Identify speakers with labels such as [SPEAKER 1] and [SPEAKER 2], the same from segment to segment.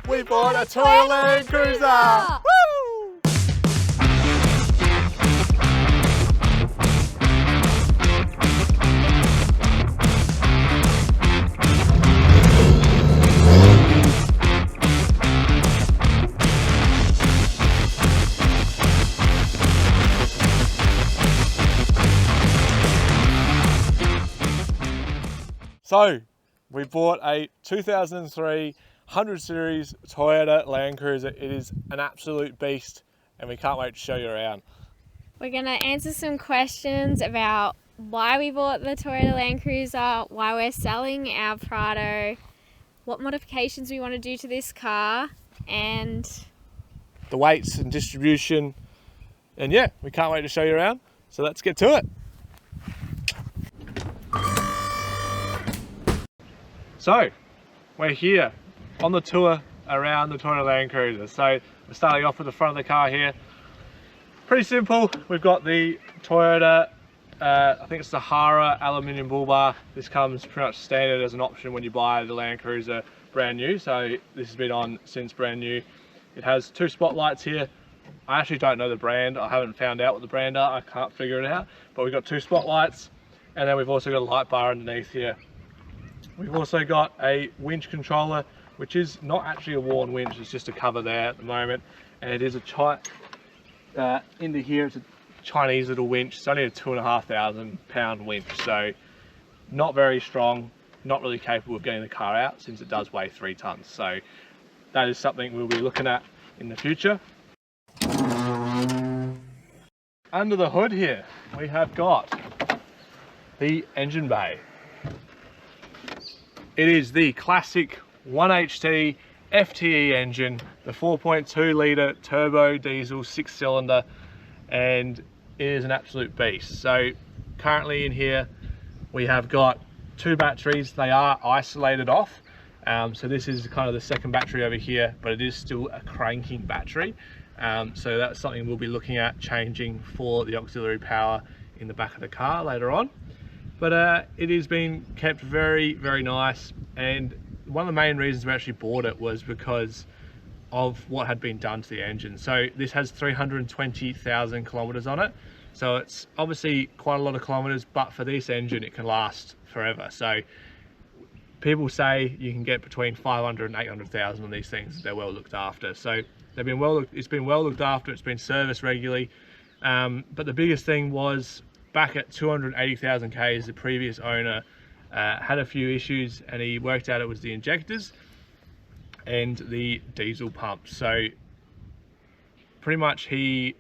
[SPEAKER 1] We bought a Toyota Land Cruiser! Woo! So, we bought a 2003 100 Series Toyota Land Cruiser. It is an absolute beast and we can't wait to show you around.
[SPEAKER 2] We're going to answer some questions about why we bought the Toyota Land Cruiser, why we're selling our Prado, what modifications we want to do to this car, and
[SPEAKER 1] the weights and distribution. And yeah, we can't wait to show you around. So let's get to it. So, we're here on the tour around the Toyota Land Cruiser. So, we're starting off with the front of the car here. Pretty simple. We've got the Toyota, I think it's the Sahara aluminium bull bar. This comes pretty much standard as an option when you buy the Land Cruiser brand new. So, this has been on since brand new. It has two spotlights here. I actually don't know the brand. I haven't found out what the brand are. I can't figure it out. But we've got two spotlights. And then we've also got a light bar underneath here. We've also got a winch controller, which is not actually a worn winch, it's just a cover there at the moment. And it is a into here, it's a Chinese little winch. It's only a 2,500 pound winch, so not very strong, not really capable of getting the car out since it does weigh 3 tons. So that is something we'll be looking at in the future. Under the hood here, we have got the engine bay. It is the classic 1HT FTE engine, the 4.2 litre turbo diesel 6-cylinder, and it is an absolute beast. So currently in here we have got 2 batteries. They are isolated off, so this is kind of the second battery over here, but it is still a cranking battery. So that's something we'll be looking at changing for the auxiliary power in the back of the car later on. But it has been kept very, very nice, and one of the main reasons we actually bought it was because of what had been done to the engine. So this has 320,000 kilometers on it, so it's obviously quite a lot of kilometers, but for this engine it can last forever. So people say you can get between 500 and 800,000 on these things. They're well looked after, so they've been it's been well looked after. It's been serviced regularly, but the biggest thing was, back at 280,000 Ks, the previous owner had a few issues, and he worked out it was the injectors and the diesel pump. So pretty much he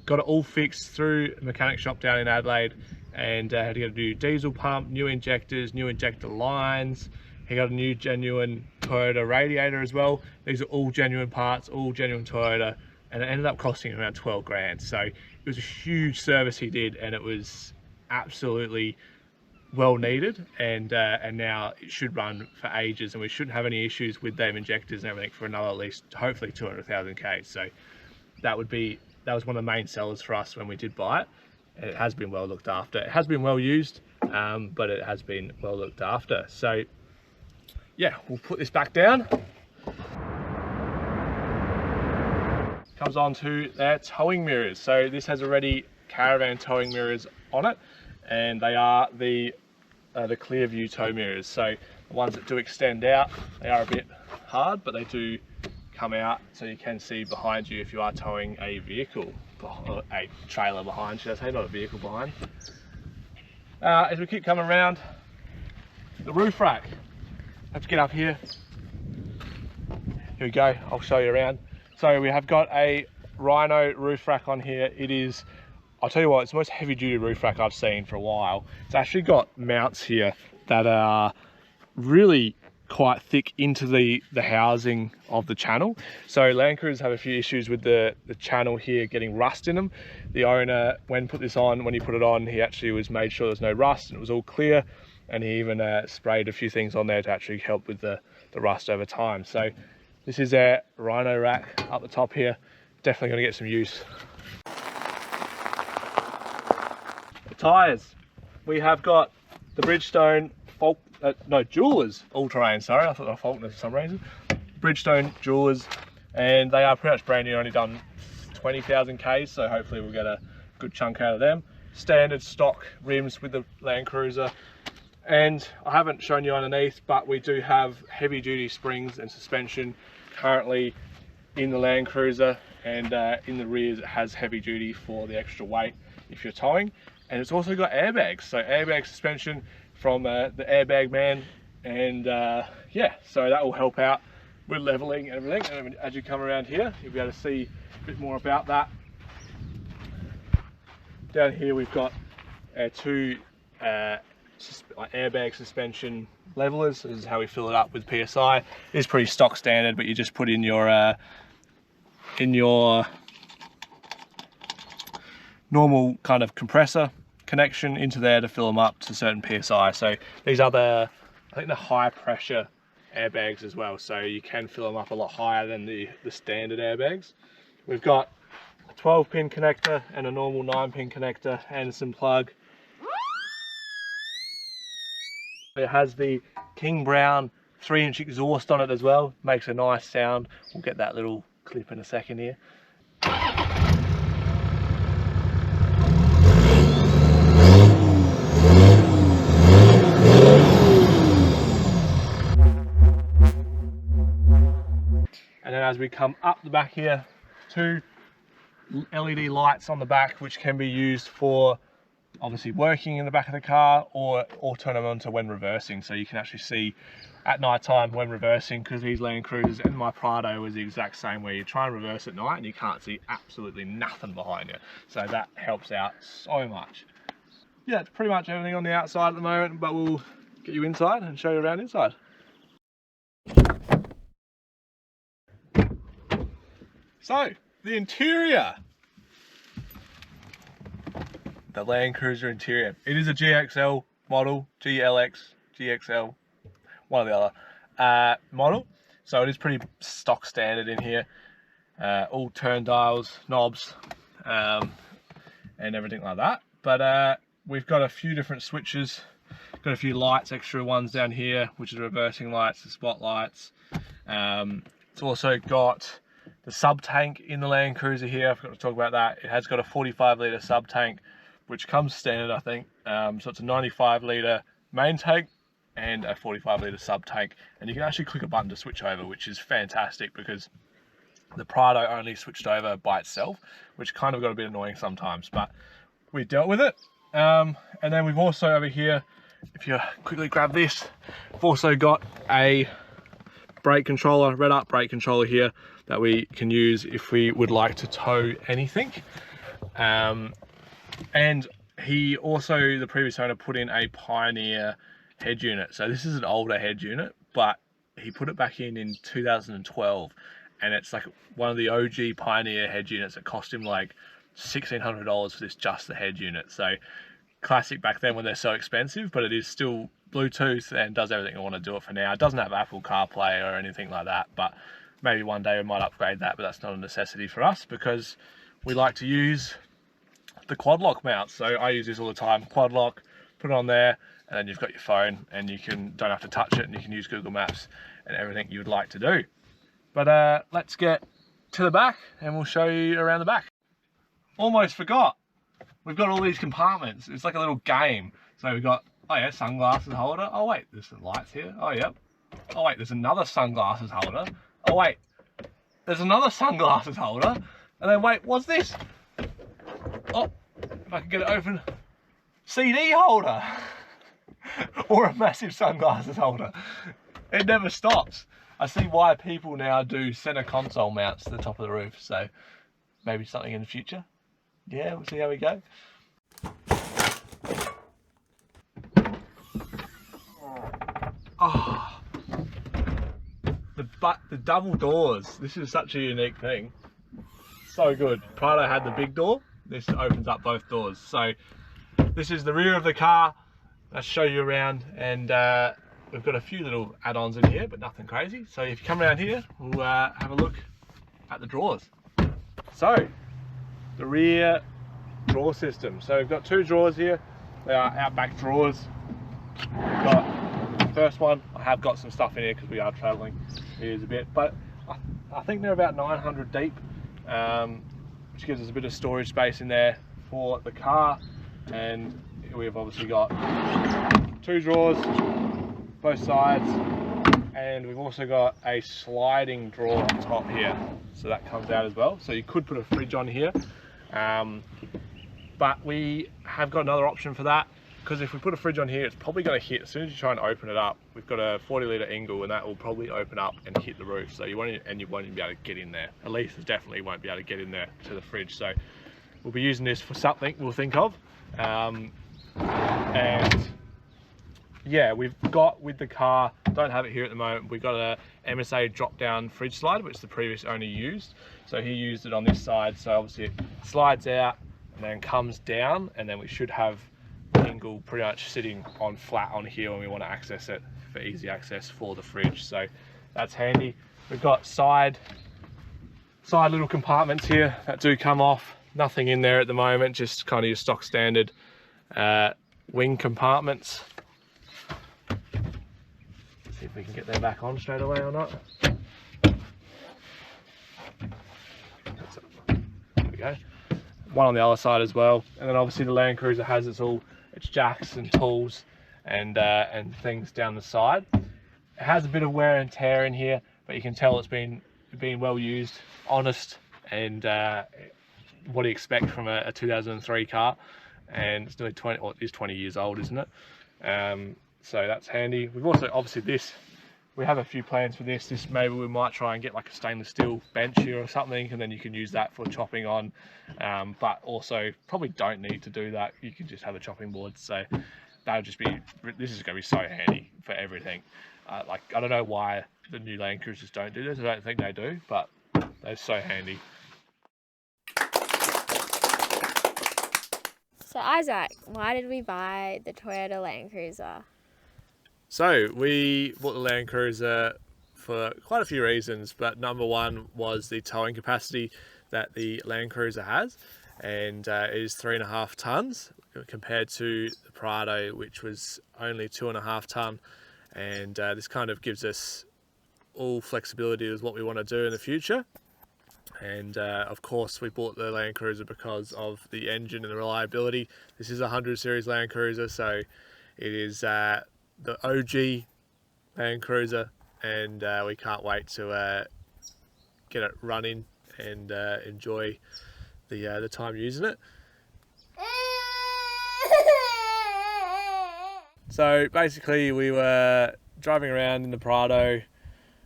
[SPEAKER 1] got it all fixed through a mechanic shop down in Adelaide, and had to get a new diesel pump, new injectors, new injector lines. He got a new genuine Toyota radiator as well. These are all genuine parts, all genuine Toyota, and it ended up costing around 12 grand. So it was a huge service he did, and it was absolutely well needed, and now it should run for ages, and we shouldn't have any issues with them injectors and everything for another at least hopefully 200,000 Ks. So that was one of the main sellers for us when we did buy it. And it has been well looked after. It has been well used, but it has been well looked after. So yeah, we'll put this back down. Comes on to their towing mirrors. So this has already caravan towing mirrors on it, and they are the clear view tow mirrors. So the ones that do extend out, they are a bit hard, but they do come out so you can see behind you if you are towing a vehicle, a trailer behind, should I say, not a vehicle behind. As we keep coming around, the roof rack. Let's get up here. Here we go, I'll show you around. So we have got a Rhino roof rack on here. It is, I'll tell you what, it's the most heavy duty roof rack I've seen for a while. It's actually got mounts here that are really quite thick into the housing of the channel. So Land Cruisers have a few issues with the channel here getting rust in them. The owner, when he put it on, he actually made sure there's no rust and it was all clear. And he even sprayed a few things on there to actually help with the rust over time. So this is our Rhino rack up the top here. Definitely going to get some use. The tyres. We have got the Bridgestone Jewelers All Terrain. Sorry, I thought they were Faulkner for some reason. Bridgestone Jewelers, and they are pretty much brand new, only done 20,000 Ks, so hopefully we'll get a good chunk out of them. Standard stock rims with the Land Cruiser, and I haven't shown you underneath, but we do have heavy duty springs and suspension currently in the Land Cruiser, and in the rears it has heavy duty for the extra weight if you're towing, and it's also got airbags, so airbag suspension from the Airbag Man, and yeah, so that will help out with leveling and everything. And as you come around here, you'll be able to see a bit more about that. Down here we've got two airbag suspension levelers. This is how we fill it up with PSI. It is pretty stock standard, but you just put in your normal kind of compressor connection into there to fill them up to certain PSI. So these are I think the high pressure airbags as well, so you can fill them up a lot higher than the standard airbags. We've got a 12-pin connector and a normal 9-pin connector, Anderson plug. It has the King Brown 3-inch exhaust on it as well, makes a nice sound. We'll get that little clip in a second here. And then as we come up the back here, two LED lights on the back, which can be used for obviously working in the back of the car, or turn them on to when reversing, so you can actually see at night time when reversing, because these Land Cruisers and my Prado is the exact same, where you try and reverse at night and you can't see absolutely nothing behind you, so that helps out so much. Yeah, it's pretty much everything on the outside at the moment, but we'll get you inside and show you around inside. So, the interior. The Land Cruiser interior. It is a GXL model, GLX, GXL, one or the other model. So it is pretty stock standard in here. All turn dials, knobs, and everything like that. But we've got a few different switches. Got a few lights, extra ones down here, which is reversing lights, the spotlights. It's also got the sub tank in the Land Cruiser here. I forgot to talk about that. It has got a 45-litre sub tank, which comes standard, I think. So it's a 95-litre main tank and a 45-litre sub tank, and you can actually click a button to switch over, which is fantastic, because the Prado only switched over by itself, which kind of got a bit annoying sometimes, but we dealt with it. And then we've also over here, if you quickly grab this, we've also got a brake controller, red up brake controller here, that we can use if we would like to tow anything. And he also, the previous owner, put in a Pioneer head unit. So this is an older head unit, but he put it back in 2012, and it's like one of the OG Pioneer head units that cost him like $1,600 for this, just the head unit. So classic back then when they're so expensive, but it is still Bluetooth and does everything I want to do it for now. It doesn't have Apple CarPlay or anything like that, but maybe one day we might upgrade that, but that's not a necessity for us, because we like to use the quad lock mount. So I use this all the time, quad lock, put it on there, and then you've got your phone, and you don't have to touch it, and you can use Google Maps and everything you would like to do. But let's get to the back and we'll show you around the back. Almost forgot, we've got all these compartments. It's like a little game. So we've got, oh yeah, sunglasses holder. Oh wait, there's some lights here. Oh yep. Oh wait, there's another sunglasses holder. Oh wait, there's another sunglasses holder. And then wait, what's this? Oh, if I can get it open. CD holder. Or a massive sunglasses holder. It never stops. I see why people now do center console mounts to the top of the roof. So maybe something in the future. Yeah, we'll see how we go. Oh, the double doors. This is such a unique thing. So good. Prado had the big door. This opens up both doors. So this is the rear of the car. I'll show you around, and we've got a few little add-ons in here, but nothing crazy. So if you come around here, we'll have a look at the drawers. So the rear drawer system. So we've got two drawers here. They are outback drawers. We've got the first one. I have got some stuff in here because we are traveling. It is a bit, but I think they're about 900 deep, which gives us a bit of storage space in there for the car. And we've obviously got 2 drawers, both sides, and we've also got a sliding drawer on top here, so that comes out as well. So you could put a fridge on here, but we have got another option for that, because if we put a fridge on here, it's probably going to hit, as soon as you try and open it up, we've got a 40-litre Engel, and that will probably open up and hit the roof, so you won't even be able to get in there. At least it definitely won't be able to get in there to the fridge. So we'll be using this for something we'll think of. And yeah, we've got with the car, don't have it here at the moment, we've got a MSA drop down fridge slider, which the previous owner used. So he used it on this side, so obviously it slides out and then comes down, and then we should have the Engel pretty much sitting on flat on here when we want to access it for easy access for the fridge. So that's handy. We've got side little compartments here that do come off. Nothing in there at the moment, just kind of your stock standard wing compartments. See if we can get them back on straight away or not. There we go. One on the other side as well, and then obviously the Land Cruiser has its jacks and tools and things down the side. It has a bit of wear and tear in here, but you can tell it's been well used, honest, and what do you expect from a 2003 car, and it's nearly 20, or it is 20 years old, isn't it? So that's handy. We've also, obviously we have a few plans for this. Maybe we might try and get like a stainless steel bench here or something, and then you can use that for chopping on, but also probably don't need to do that. You can just have a chopping board. So that'll just be, this is going to be so handy for everything. Like, I don't know why the new Land Cruisers don't do this. I don't think they do, but they're so handy.
[SPEAKER 2] So Isaac, why did we buy the Toyota Land Cruiser?
[SPEAKER 1] So we bought the Land Cruiser for quite a few reasons, but number one was the towing capacity that the Land Cruiser has, and it is 3.5 tons compared to the Prado, which was only 2.5 ton. And this kind of gives us all flexibility with what we want to do in the future. And of course we bought the Land Cruiser because of the engine and the reliability. This is a 100 series Land Cruiser, so it is the OG Land Cruiser, and we can't wait to get it running and enjoy the time using it. So basically we were driving around in the Prado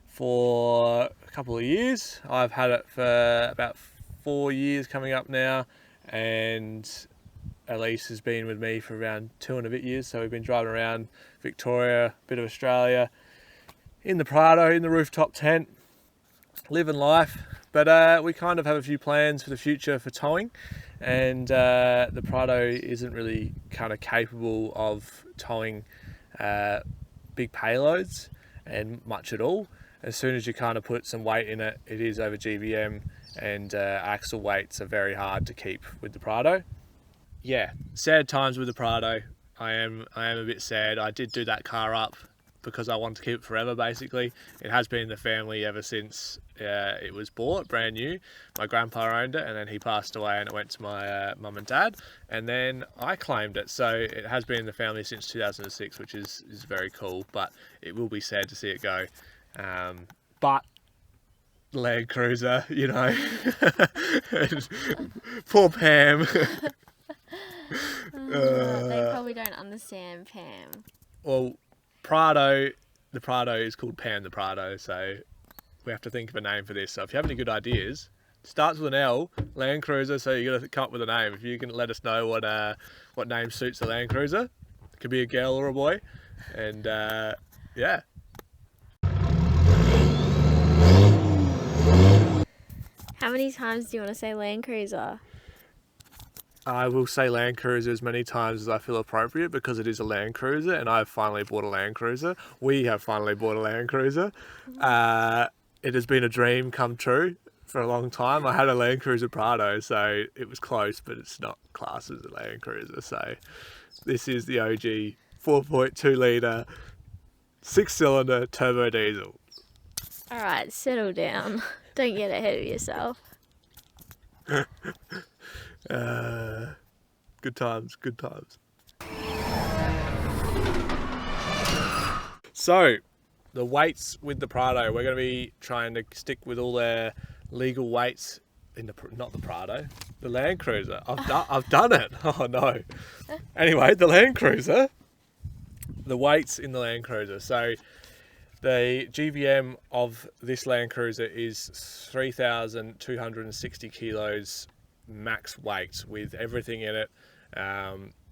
[SPEAKER 1] for a couple of years. I've had it for about 4 years coming up now, and Elise has been with me for around 2 and a bit years. So we've been driving around Victoria, a bit of Australia, in the Prado, in the rooftop tent, living life. But we kind of have a few plans for the future for towing, and the Prado isn't really kind of capable of towing big payloads and much at all. As soon as you kind of put some weight in it, it is over GBM, and axle weights are very hard to keep with the Prado. Yeah, sad times with the Prado. I am a bit sad. I did do that car up because I want to keep it forever, basically. It has been in the family ever since it was bought, brand new. My grandpa owned it, and then he passed away and it went to my mum and dad, and then I claimed it. So it has been in the family since 2006, which is very cool, but it will be sad to see it go. But Land Cruiser, you know, poor Pam.
[SPEAKER 2] They probably don't understand Pam.
[SPEAKER 1] Well, Prado, the Prado is called Pam the Prado, so we have to think of a name for this. So if you have any good ideas, starts with an L, Land Cruiser, so you got to come up with a name. If you can let us know what name suits the Land Cruiser. It could be a girl or a boy, and yeah.
[SPEAKER 2] How many times do you want to say Land Cruiser?
[SPEAKER 1] I will say Land Cruiser as many times as I feel appropriate, because it is a Land Cruiser, and I've finally bought a Land Cruiser. We have finally bought a Land Cruiser. It has been a dream come true for a long time. I had a Land Cruiser Prado, so it was close, but it's not classed as a Land Cruiser. So this is the OG 4.2 litre 6-cylinder turbo diesel.
[SPEAKER 2] Alright, settle down. Don't get ahead of yourself.
[SPEAKER 1] Good times, good times. So, the weights with the Prado, we're going to be trying to stick with all their legal weights in the, not the Prado, the Land Cruiser. I've done it. Oh no. Anyway, the Land Cruiser, the weights in the Land Cruiser. So, the GVM of this Land Cruiser is 3,260 kilos max weight with everything in it.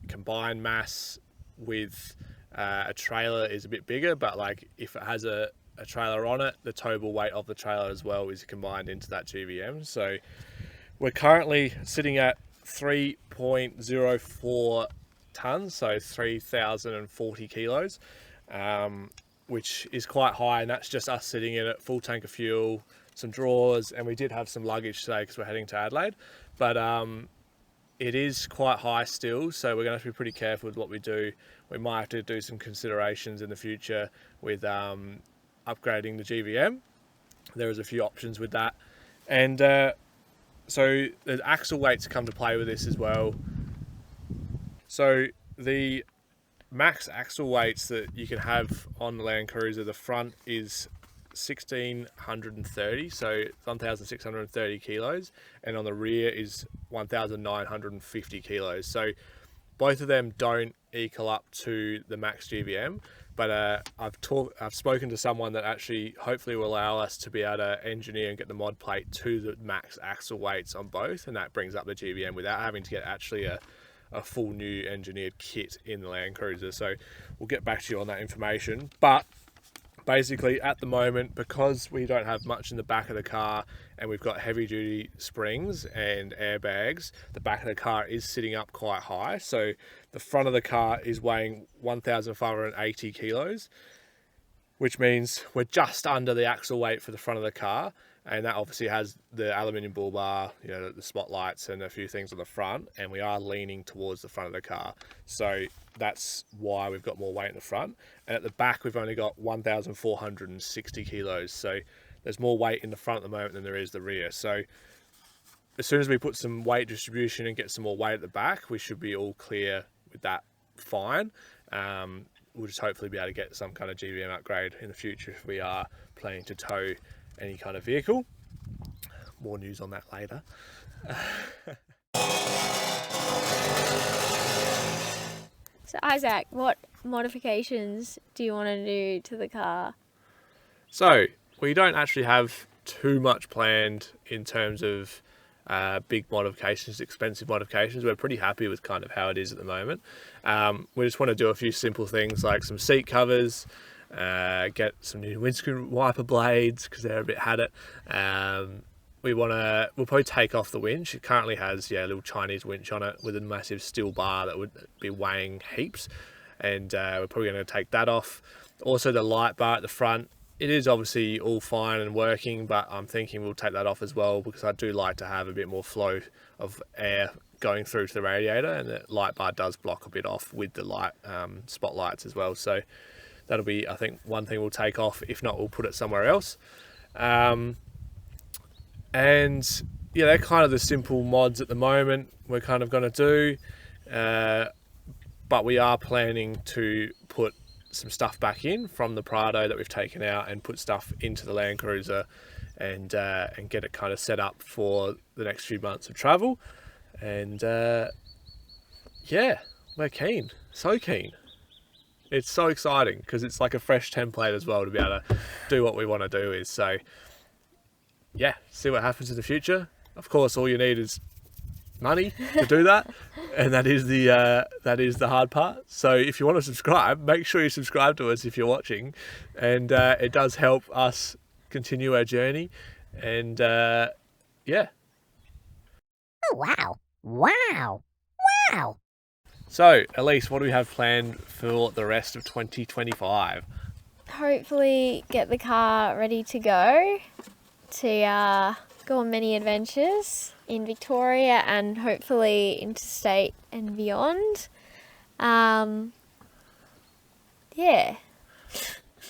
[SPEAKER 1] Combined mass with a trailer is a bit bigger, but like if it has a trailer on it, the towable weight of the trailer as well is combined into that GVM. So we're currently sitting at 3.04 tons, so 3,040 kilos, which is quite high, and that's just us sitting in it, full tank of fuel, some drawers, and we did have some luggage today because we're heading to Adelaide, but it is quite high still, so we're going to have to be pretty careful with what we do. We might have to do some considerations in the future with upgrading the GVM. There is a few options with that, and so the axle weights come to play with this as well. So the max axle weights that you can have on the Land Cruiser, the front is 1,630, so 1,630 kilos, and on the rear is 1,950 kilos. So both of them don't equal up to the max GVM, but I've spoken to someone that actually hopefully will allow us to be able to engineer and get the mod plate to the max axle weights on both, and that brings up the GVM without having to get actually a full new engineered kit in the Land Cruiser. So we'll get back to you on that information, but basically at the moment, because we don't have much in the back of the car and we've got heavy duty springs and airbags, the back of the car is sitting up quite high. So the front of the car is weighing 1,580 kilos, which means we're just under the axle weight for the front of the car. And that obviously has the aluminium bull bar, you know, the spotlights and a few things on the front, and we are leaning towards the front of the car. So that's why we've got more weight in the front. And at the back, we've only got 1,460 kilos. So there's more weight in the front at the moment than there is the rear. So as soon as we put some weight distribution and get some more weight at the back, we should be all clear with that fine. We'll just hopefully be able to get some kind of GVM upgrade in the future if we are planning to tow any kind of vehicle. More news on that later.
[SPEAKER 2] So Isaac, what modifications do you want to do to the car?
[SPEAKER 1] So we don't actually have too much planned in terms of big modifications, expensive modifications. We're pretty happy with kind of how it is at the moment. We just want to do a few simple things like some seat covers, get some new windscreen wiper blades because they're a bit had it. We'll probably take off the winch. It currently has a little Chinese winch on it with a massive steel bar that would be weighing heaps, and we're probably going to take that off. Also the light bar at the front, it is obviously all fine and working, but I'm thinking we'll take that off as well because I do like to have a bit more flow of air going through to the radiator, and the light bar does block a bit off with the light spotlights as well. So that'll be, I think, one thing we'll take off. If not, we'll put it somewhere else. And yeah, they're kind of the simple mods at the moment we're kind of going to do. But we are planning to put some stuff back in from the Prado that we've taken out and put stuff into the Land Cruiser and get it kind of set up for the next few months of travel. And yeah, we're keen, so keen. It's so exciting because it's like a fresh template as well to be able to do what we want to do is. So yeah, see what happens in the future. Of course, all you need is money to do that, and that is the hard part. So if you want to subscribe, make sure you subscribe to us if you're watching, and it does help us continue our journey. And yeah.
[SPEAKER 3] Oh, wow. Wow. Wow.
[SPEAKER 1] So, Elise, what do we have planned for the rest of 2025?
[SPEAKER 2] Hopefully get the car ready to go on many adventures in Victoria and hopefully interstate and beyond. Yeah.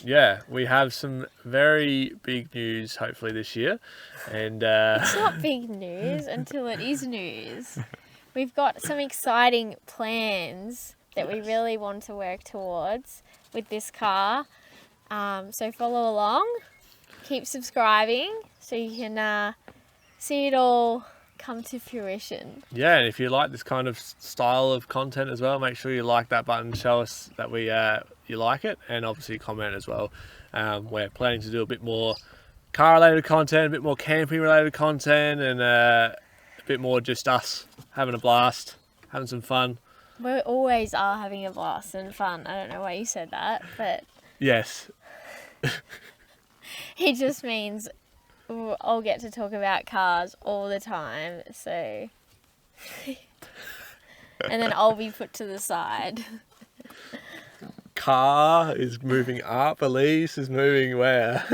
[SPEAKER 1] yeah, we have some very big news hopefully this year, and
[SPEAKER 2] It's not big news until it is news. We've got some exciting plans that we really want to work towards with this car. So follow along, keep subscribing so you can see it all come to fruition.
[SPEAKER 1] yeah, and if you like this kind of style of content as well, make sure you like that button, show us that you like it, and obviously comment as well. We're planning to do a bit more car related content, a bit more camping related content, and a bit more just us having a blast, having some fun.
[SPEAKER 2] We always are having a blast and fun. I don't know why you said that, but
[SPEAKER 1] Yes.
[SPEAKER 2] it just means I'll get to talk about cars all the time, so and then I'll be put to the side.
[SPEAKER 1] Car is moving up, Elise is moving where?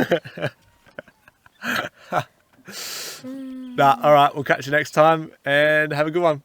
[SPEAKER 1] Nah, alright, we'll catch you next time and have a good one.